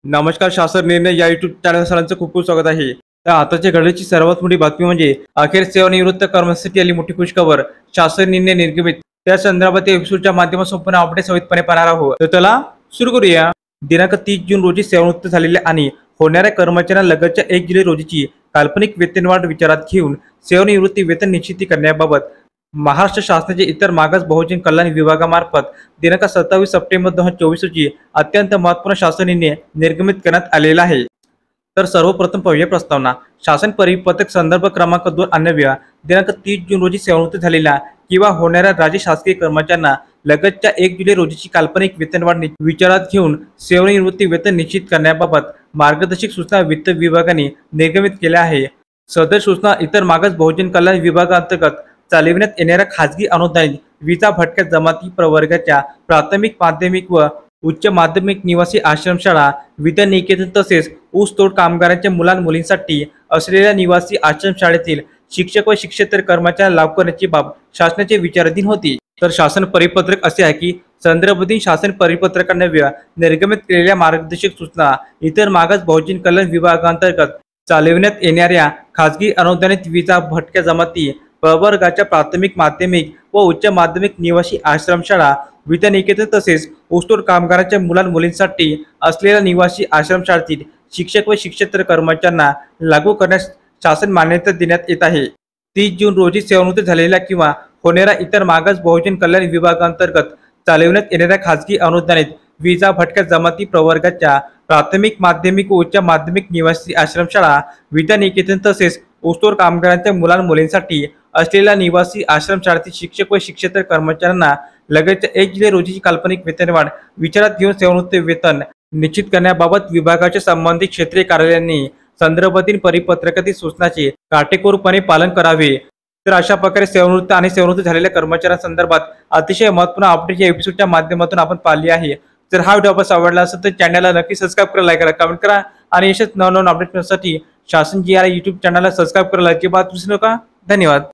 नमस्कार. शासन निर्णय या युट्यूब चॅनल सरांचं खूप खूप स्वागत आहे. तर आताच्या घडीची सर्वात मोठी बातमी म्हणजे अखेर सेवानिवृत्त कर्मचाऱ्यांसाठी आली मोठी खुशखबर. शासन निर्णय निर्गमित त्या संदर्भात या एपिसोडच्या माध्यमातून संपूर्ण अपडेट सविस्तरपणे पाहणार आहोत. तर चला सुरू करूया. दिनांक 30 जून रोजी सेवानिवृत्त झालेल्या आणि होणाऱ्या कर्मचाऱ्यांना लगतच्या 1 जुलै रोजीची काल्पनिक वेतनवाढ विचारात घेऊन सेवानिवृत्ती वेतन निश्चिती करण्याबाबत महाराष्ट्र शासनाचे इतर मागास बहुजन कल्याण विभागामार्फत दिनांक 27 सप्टेंबर 2024 रोजी अत्यंत महत्त्वपूर्ण शासन निर्णय निर्गमित करण्यात आलेला आहे. तर सर्वप्रथम पाहूया प्रस्तावना. शासन परिपत्रक संदर्भ क्रमांक 2 अन्वये दिनांक 30 जून रोजी सेवानिवृत्त झालेल्या किंवा होणाऱ्या राज्य शासकीय कर्मचाऱ्यांना लगतच्या 1 जुलै रोजीची काल्पनिक वेतनवाढ विचारात घेऊन सेवानिवृत्ती वेतन निश्चित करण्याबाबत मार्गदर्शक सूचना वित्त विभागाने निर्गमित केल्या आहे. सदर सूचना इतर मागास बहुजन कल्याण विभागांतर्गत चालविण्यात येणाऱ्या खाजगी अनुदानित विजा भटक्या जमाती प्रवर्गाच्या प्राथमिक माध्यमिक व उच्च माध्यमिक निवासी आश्रमशाळा विद्यानिकेतन तसेच ऊसतोड कामगारांच्या मुलांमुलींसाठी असलेल्या निवासी आश्रमशाळेतील शिक्षक व शिक्षकेतर कर्मचाऱ्यांना लागू करण्याची बाब शासनाच्या विचाराधीन होती. तर शासन परिपत्रक असे आहे की संदर्भाधीन शासन परिपत्रकान्वये निर्गमित केलेल्या मार्गदर्शक सूचना इतर मागास बहुजन कल्याण विभागांतर्गत चालविण्यात येणाऱ्या खाजगी अनुदानित विजा भटक्या जमाती प्रवर्गाच्या प्राथमिक माध्यमिक व उच्च माध्यमिक निवासी आश्रमशाळा विद्यानिकेतन तसेच ऊसतोड कामगारांच्या मुलांमुलींसाठी असलेल्या निवासी आश्रमशाळेतील शिक्षक व शिक्षकेतर कर्मचाऱ्यांना लागू करण्यास शासन मान्यता देण्यात येत आहे. 30 जून रोजी सेवानिवृत्त झालेल्या किंवा होणाऱ्या इतर मागास बहुजन कल्याण विभागांतर्गत चालविण्यात येणाऱ्या खाजगी अनुदानित विजा भटक्या जमाती प्रवर्गाच्या प्राथमिक माध्यमिक व उच्च माध्यमिक निवासी आश्रमशाळा विद्यानिकेतन तसेच ऊसतोड कामगारांच्या मुलांमुलींसाठी असलेल्या निवासी आश्रमशाळेतील शिक्षक व शिक्षकेतर कर्मचाऱ्यांना लगतच्या 1 जुलै रोजीची काल्पनिक वेतनवाढ विचारात घेऊन सेवानिवृत्ती वेतन निश्चित करण्याबाबत विभागाच्या संबंधित क्षेत्रीय कार्यालयांनी संदर्भातील परिपत्रकातील सूचनाचे काटेकोरपणे पालन करावे. तर अशा प्रकारे सेवानिवृत्त आणि सेवानिवृत्त झालेल्या कर्मचाऱ्यांसंदर्भात अतिशय महत्त्वपूर्ण अपडेट या एपिसोडच्या माध्यमातून आपण पाहिली आहे. जर हा व्हिडिओ आपल्याला आवडला असेल तर चॅनलला नक्की सबस्क्राईब करा, लाईक करा, कमेंट करा आणि अशाच नवनवीन अपडेट मिळण्यासाठी शासन जी आर YouTube चॅनलला सबस्क्राईब करायला अजिबात विसरू नका. धन्यवाद.